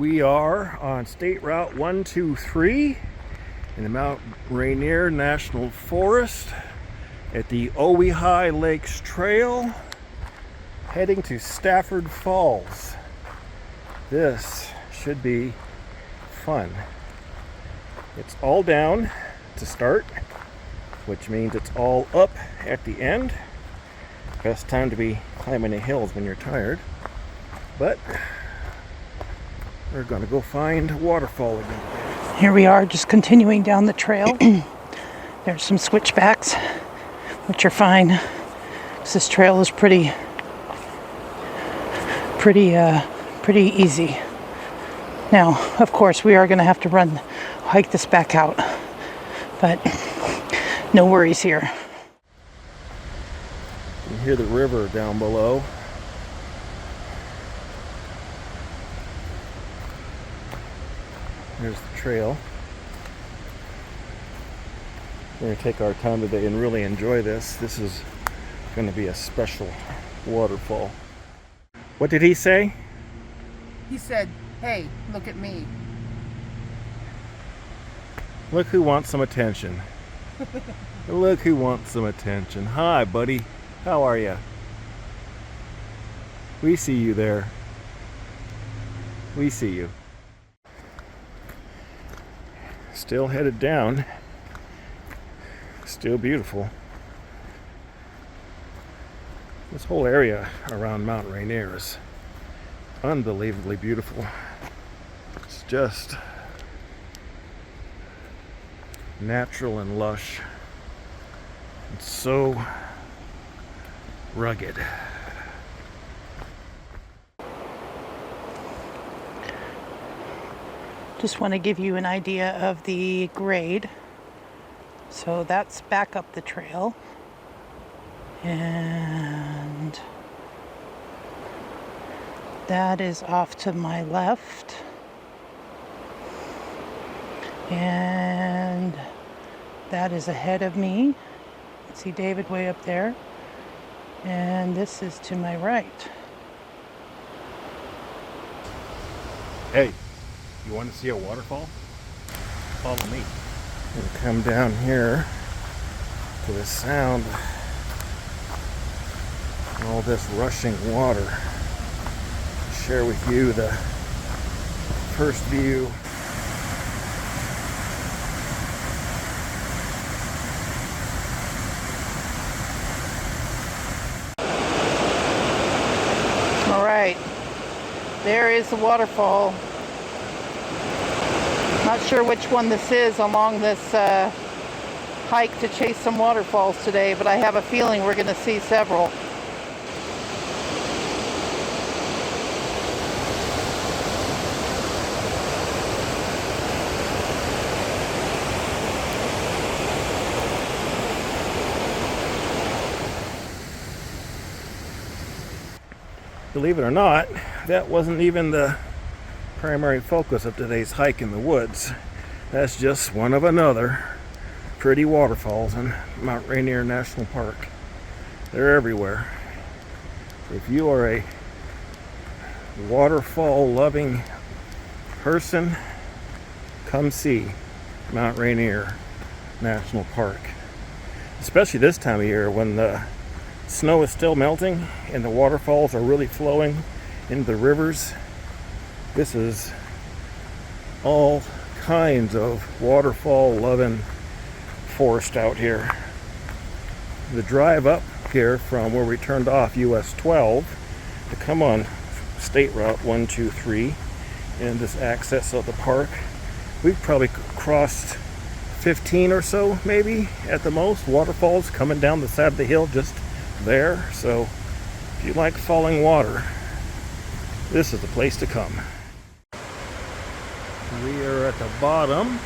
We are on State Route 123 in the Mount Rainier National Forest at the Ojai Lakes Trail, heading to Stafford Falls. This should be fun. It's all down to start, which means it's all up at the end. Best time to be climbing the hills when you're tired. But we're gonna go find a waterfall again. Here we are, just continuing down the trail. There's some switchbacks, which are fine. This trail is pretty easy. Now, of course, we are going to have to hike this back out, but no worries here. You can hear the river down below. There's the trail. We're going to take our time today and really enjoy this. This is going to be a special waterfall. What did he say? He said, "Hey, look at me." Look who wants some attention. Look who wants some attention. Hi, buddy. How are you? We see you there. We see you. Still headed down. Still beautiful. This whole area around Mount Rainier is unbelievably beautiful. It's just natural and lush. It's so rugged. Just want to give you an idea of the grade. So that's back up the trail. And that is off to my left. And that is ahead of me. See David way up there. And this is to my right. Hey, you want to see a waterfall? Follow me. And come down here to the sound of all this rushing water. Share with you the first view. All right, there is the waterfall. Not sure which one this is along this hike to chase some waterfalls today, but I have a feeling we're going to see several. Believe it or not, that wasn't even the primary focus of today's hike in the woods. That's just one of another pretty waterfalls in Mount Rainier National Park. They're everywhere. If you are a waterfall loving person, come see Mount Rainier National Park. Especially this time of year when the snow is still melting and the waterfalls are really flowing into the rivers. This is all kinds of waterfall loving forest out here. The drive up here from where we turned off US 12 to come on State Route 123 and this access of the park, we've probably crossed 15 or so, maybe at the most, waterfalls coming down the side of the hill just there. So if you like falling water, this is the place to come. We are at the bottom,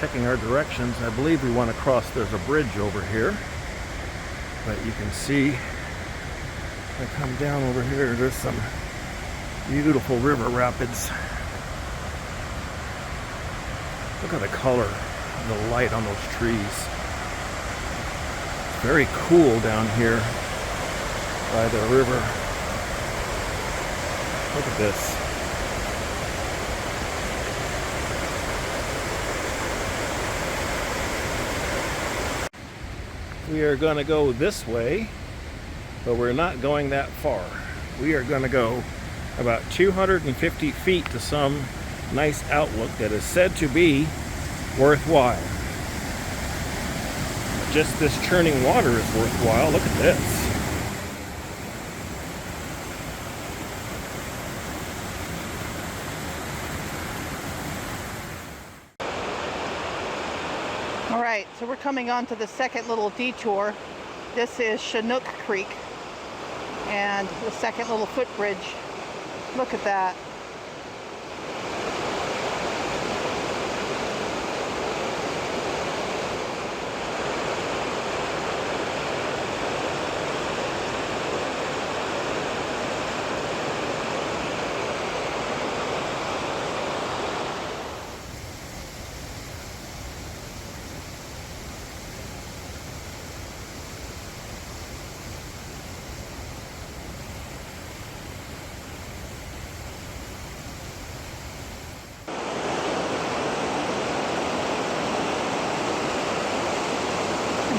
checking our directions. I believe we want to cross, there's a bridge over here, but you can see, I come down over here, there's some beautiful river rapids. Look at the color of the light on those trees. Very cool down here by the river. Look at this. We are going to go this way, but we're not going that far. We are going to go about 250 feet to some nice outlook that is said to be worthwhile. Just this churning water is worthwhile. Look at this. All right, so we're coming on to the second little detour. This is Chinook Creek and the second little footbridge. Look at that.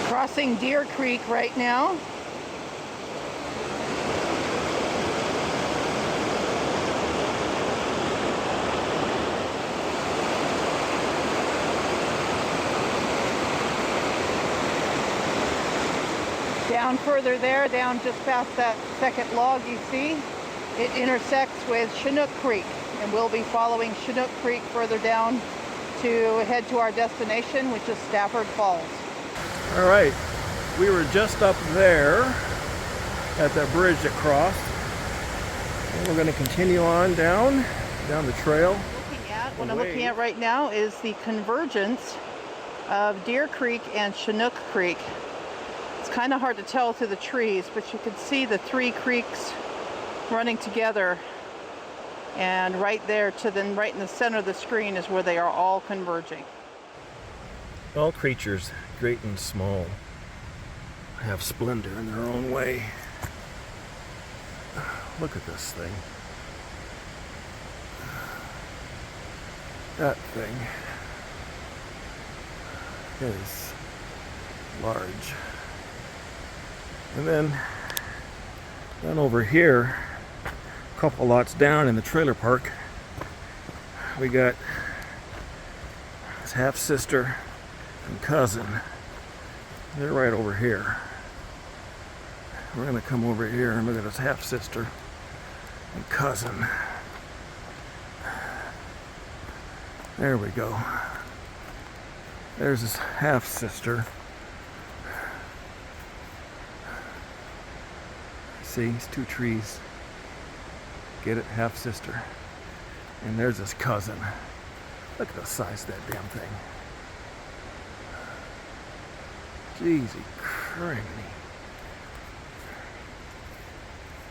Crossing Deer Creek right now. Down further there, down just past that second log you see, it intersects with Chinook Creek, and we'll be following Chinook Creek further down to head to our destination, which is Stafford Falls. All right, we were just up there at that bridge that crossed, and we're going to continue on down the trail. What I'm looking at right now is the convergence of Deer Creek and Chinook Creek. It's kind of hard to tell through the trees, but you can see the three creeks running together, and right there right in the center of the screen is where they are all converging. All creatures, great and small, have splendor in their own way. Look at this thing. That thing is large. And then over here, a couple lots down in the trailer park, we got his half-sister and cousin. They're right over here. We're going to come over here and look at his half-sister and cousin. There we go. There's his half-sister. See, it's two trees. Get it? Half-sister. And there's his cousin. Look at the size of that damn thing. Jeezy criminy.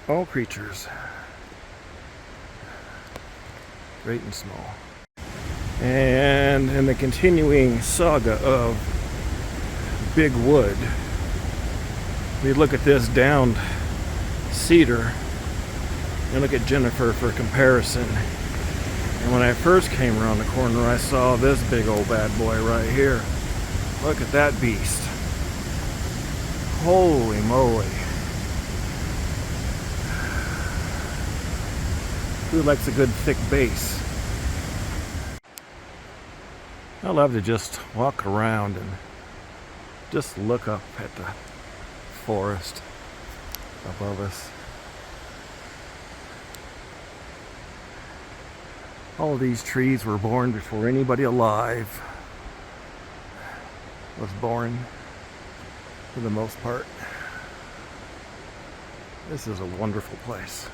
All creatures, great and small. And in the continuing saga of Big Wood, we look at this downed cedar and look at Jennifer for comparison. And when I first came around the corner, I saw this big old bad boy right here. Look at that beast. Holy moly. Who likes a good thick base? I love to just walk around and just look up at the forest above us. All these trees were born before anybody alive was born, for the most part. This is a wonderful place.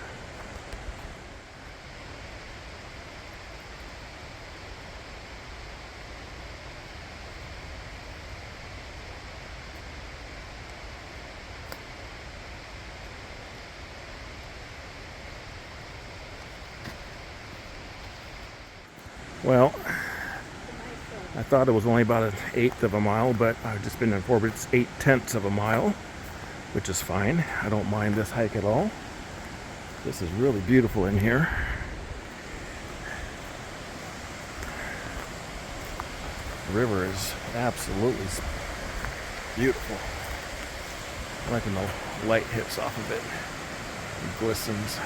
Well, I thought it was only about 1/8 of a mile, but I've just been informed it's 8/10 of a mile, which is fine. I don't mind this hike at all. This is really beautiful in here. The river is absolutely beautiful. I like when the light hits off of it. It glistens.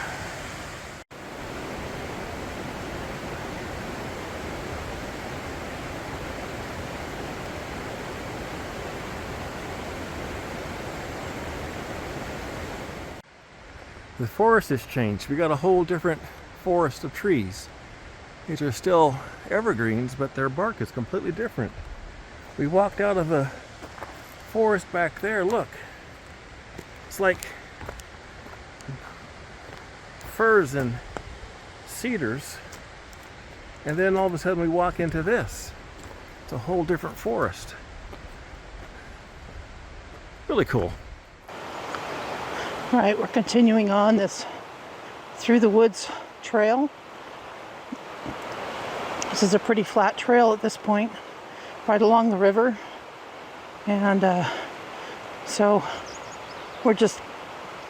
The forest has changed. We got a whole different forest of trees. These are still evergreens, but their bark is completely different. We walked out of the forest back there. Look, it's like firs and cedars, and then all of a sudden we walk into this. It's a whole different forest. Really cool. All right, we're continuing on this through the woods trail. This is a pretty flat trail at this point, right along the river. And so we're just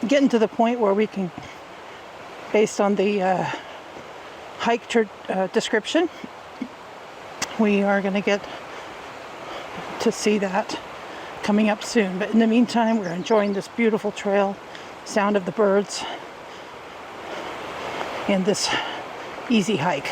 getting to the point where we can, based on the hike description, we are going to get to see that coming up soon. But in the meantime, we're enjoying this beautiful trail, sound of the birds, and this easy hike.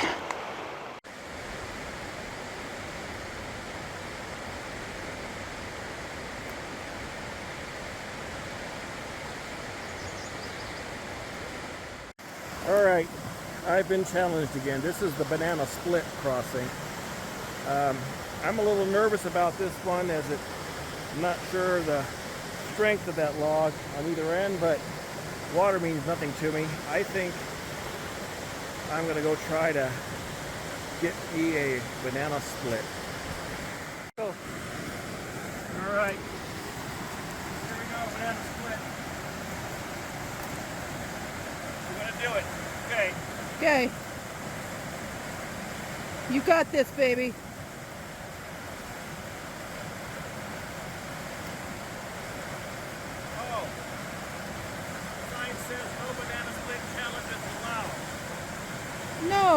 All right, I've been challenged again. This is the banana split crossing. I'm a little nervous about this one, as I'm not sure the strength of that log on either end, but water means nothing to me. I think I'm gonna go try to get me a banana split. Oh. All right, here we go, banana split. We're gonna do it. Okay. Okay. You got this, baby. Oh. Sign says no banana split challenges allowed. No.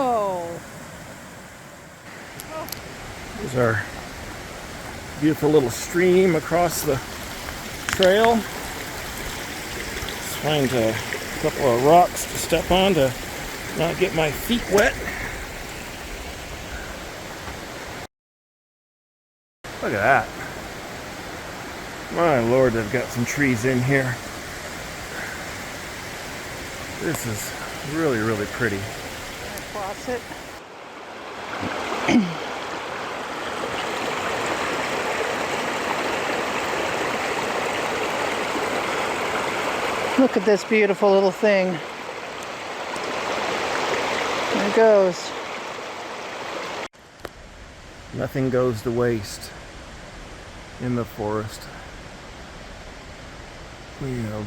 Oh. There's our beautiful little stream across the trail. Let's find a couple of rocks to step on to not get my feet wet. Look at that. My Lord, they've got some trees in here. This is really, really pretty. Cross it. Look at this beautiful little thing. There it goes. Nothing goes to waste in the forest.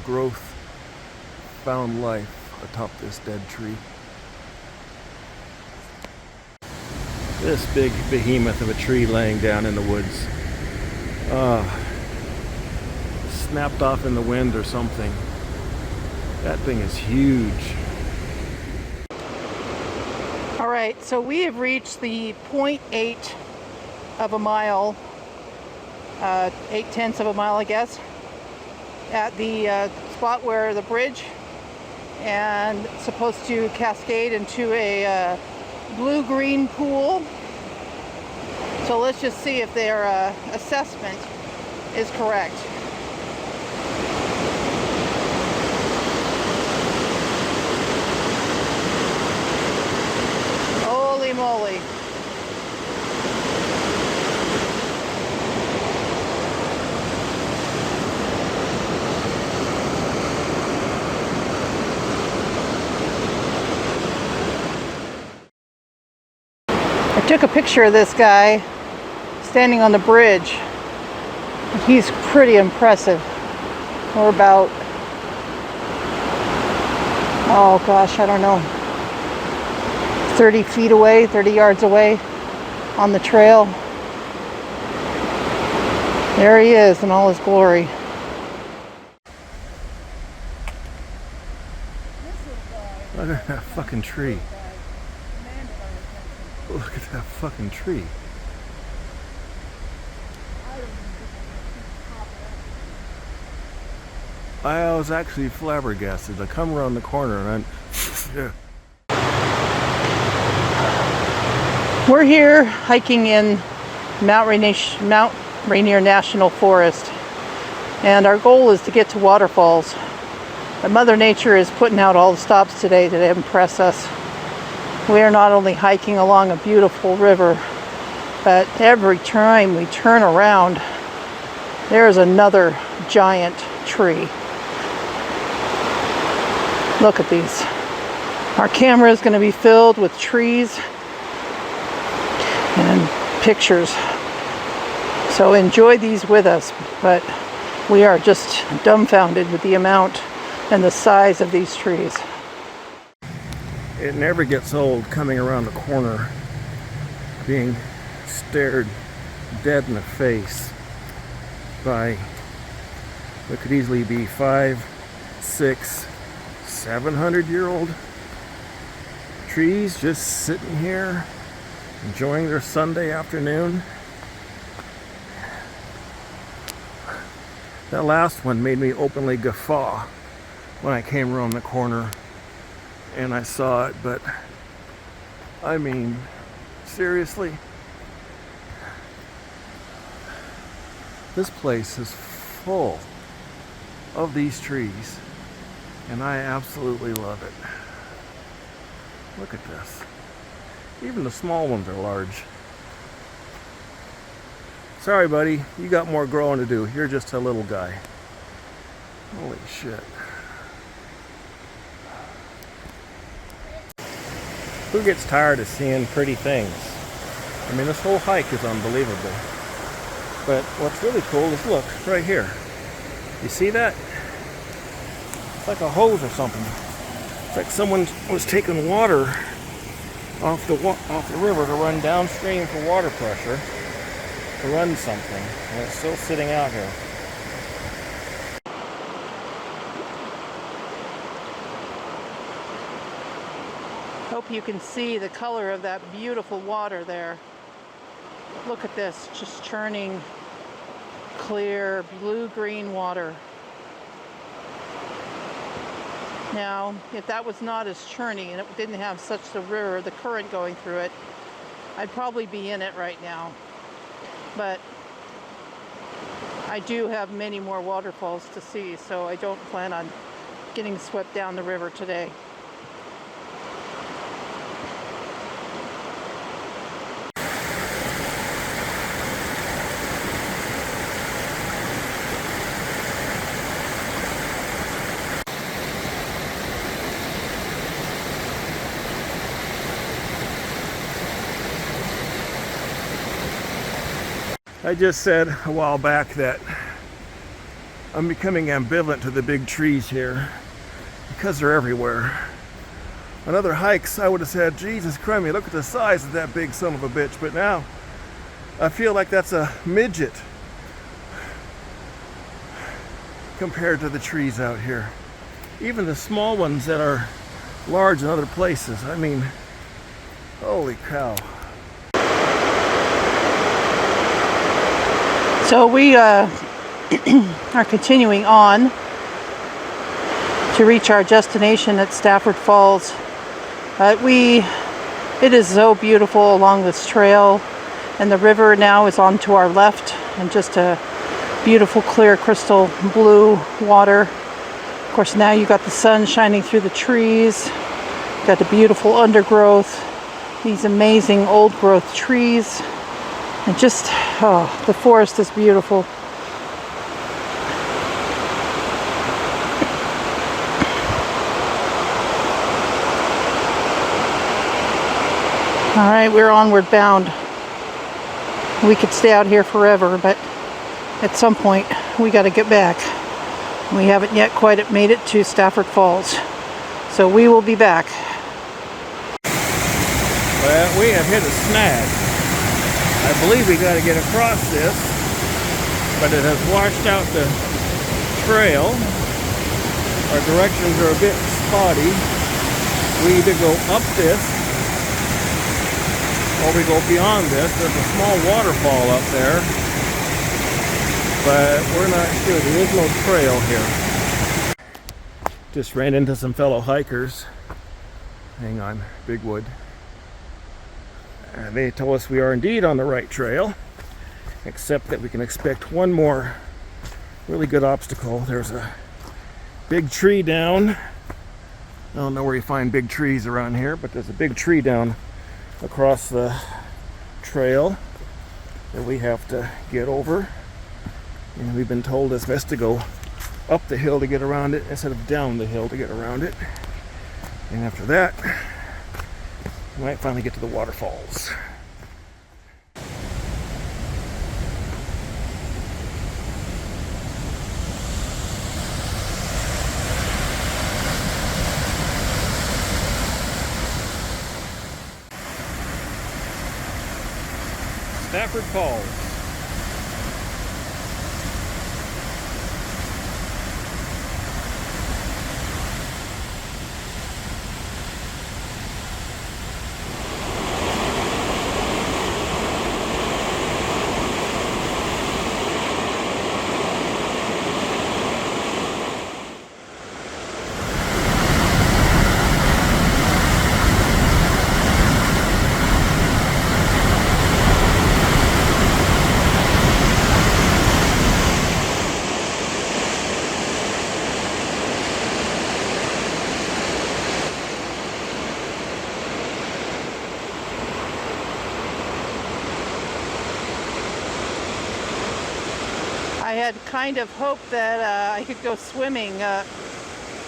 Growth found life atop this dead tree. This big behemoth of a tree laying down in the woods. Snapped off in the wind or something. That thing is huge. All right, so we have reached the 0.8 of a mile, 0.8 of a mile, I guess, at the spot where the bridge and it's supposed to cascade into a blue-green pool. So let's just see if their assessment is correct. Holy moly. I took a picture of this guy standing on the bridge. He's pretty impressive. We're about, oh gosh, I don't know, 30 feet away, 30 yards away on the trail. There he is in all his glory. Look at that fucking tree. Look at that fucking tree. I was actually flabbergasted. I come around the corner and We're here hiking in Mount Rainier National Forest, and our goal is to get to waterfalls. But Mother Nature is putting out all the stops today to impress us. We are not only hiking along a beautiful river, but every time we turn around, there is another giant tree. Look at these. Our camera is going to be filled with trees and pictures. So enjoy these with us, but we are just dumbfounded with the amount and the size of these trees. it never gets old coming around the corner, being stared dead in the face by what could easily be 5, 6, 700-year-old trees just sitting here enjoying their Sunday afternoon. That last one made me openly guffaw when I came around the corner and I saw it, but I mean, seriously? This place is full of these trees, and I absolutely love it. Look at this. Even the small ones are large. Sorry, buddy, you got more growing to do. You're just a little guy. Holy shit. Who gets tired of seeing pretty things? I mean, this whole hike is unbelievable. But what's really cool is, look, right here. You see that? It's like a hose or something. It's like someone was taking water off the river to run downstream for water pressure to run something, and it's still sitting out here. Hope you can see the color of that beautiful water there. Look at this, just churning clear blue-green water. Now, if that was not as churny and it didn't have such the river, the current going through it, I'd probably be in it right now. But I do have many more waterfalls to see, so I don't plan on getting swept down the river today. I just said a while back that I'm becoming ambivalent to the big trees here because they're everywhere. On other hikes, I would have said, Jesus Christ, look at the size of that big son of a bitch. But now, I feel like that's a midget compared to the trees out here. Even the small ones that are large in other places. I mean, holy cow. So we are continuing on to reach our destination at Stafford Falls. It is so beautiful along this trail, and the river now is on to our left, and just a beautiful clear crystal blue water. Of course, now you got the sun shining through the trees, got the beautiful undergrowth, these amazing old growth trees. And just, oh, the forest is beautiful. All right, we're onward bound. We could stay out here forever, but at some point we got to get back. We haven't yet quite made it to Stafford Falls, so we will be back. Well, we have hit a snag. I believe we got to get across this, but it has washed out the trail. Our directions are a bit spotty. We either go up this or we go beyond this. There's a small waterfall up there, but we're not sure. There is no trail here. Just ran into some fellow hikers. Hang on, Big Wood. And they told us we are indeed on the right trail, except that we can expect one more really good obstacle. There's a big tree down. I don't know where you find big trees around here, but there's a big tree down across the trail that we have to get over. And we've been told it's best to go up the hill to get around it instead of down the hill to get around it. And after that, we might finally get to the waterfalls. Stafford Falls. I had kind of hoped that I could go swimming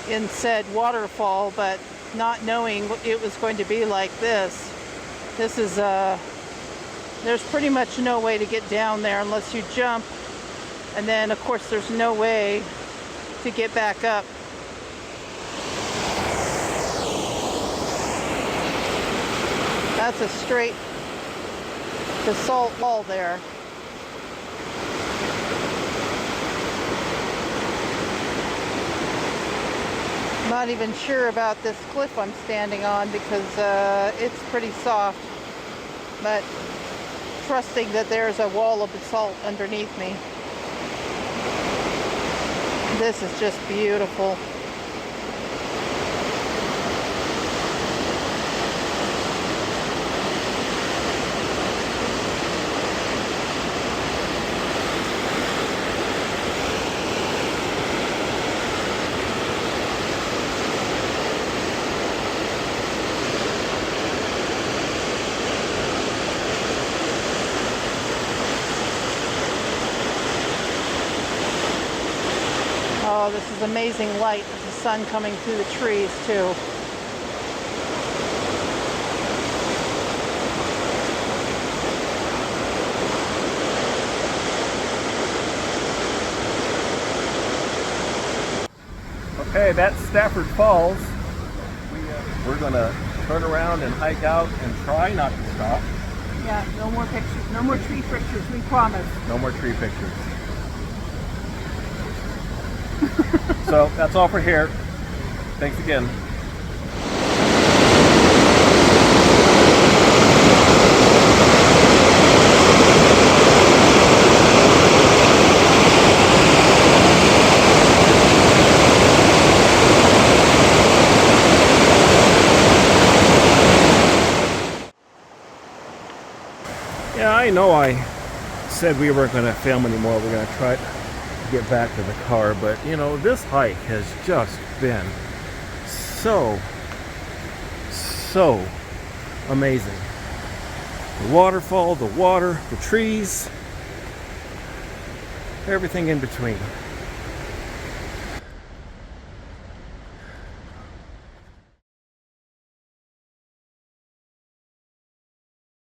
in said waterfall, but not knowing it was going to be like this. This is, there's pretty much no way to get down there unless you jump. And then, of course, there's no way to get back up. That's a straight basalt wall there. I'm not even sure about this cliff I'm standing on because it's pretty soft, but trusting that there's a wall of basalt underneath me. This is just beautiful. Oh, this is amazing light of the sun coming through the trees too. Okay, that's Stafford Falls. We're gonna turn around and hike out and try not to stop. Yeah, no more pictures. No more tree pictures, we promise. No more tree pictures. So that's all for here. Thanks again. Yeah, I know I said we weren't going to film anymore. We're going to try to get back to the car, but you know, this hike has just been so amazing. The waterfall, the water, the trees, everything in between.